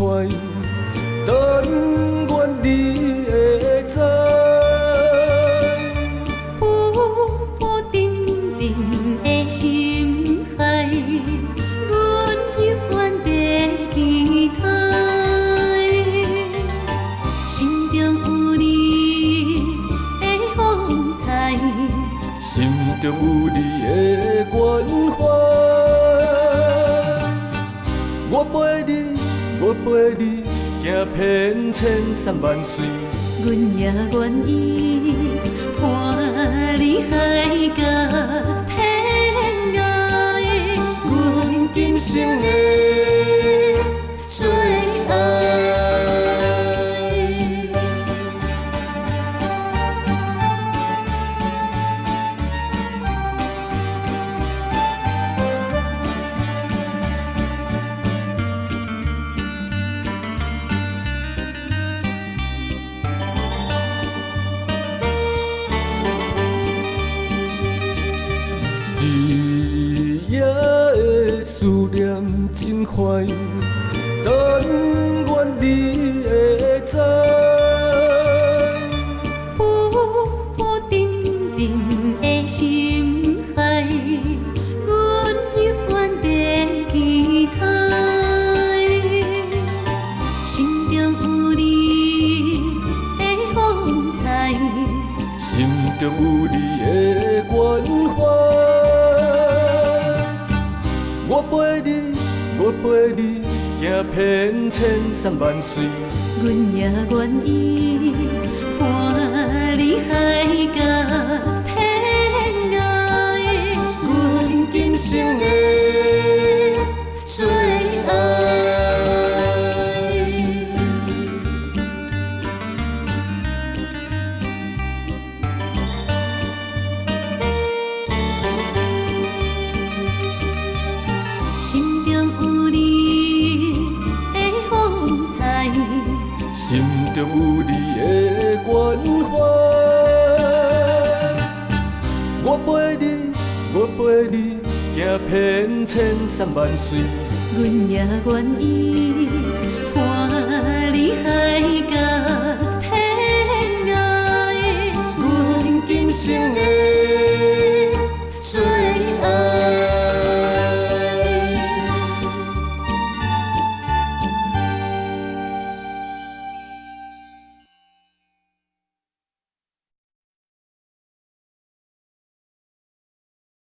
快，但愿你会知。浮浮沉沉的心海，阮犹原在期待。心中有你的风采，心中有你的关怀，我陪你，我陪你，行遍千山万水。阮也愿意伴你海角天涯，阮今生的最爱。日夜的思念真快，但愿你会知。浮浮沉沉的心海，阮犹原在期待。心中有你的风采，心中有你的关怀，我陪你，我陪你，行遍千山万水。阮也愿意伴你海角天涯，阮今生的最爱。心中有你的风采，心中有你的关怀，我陪你，我陪你，行遍千山万水。阮也愿意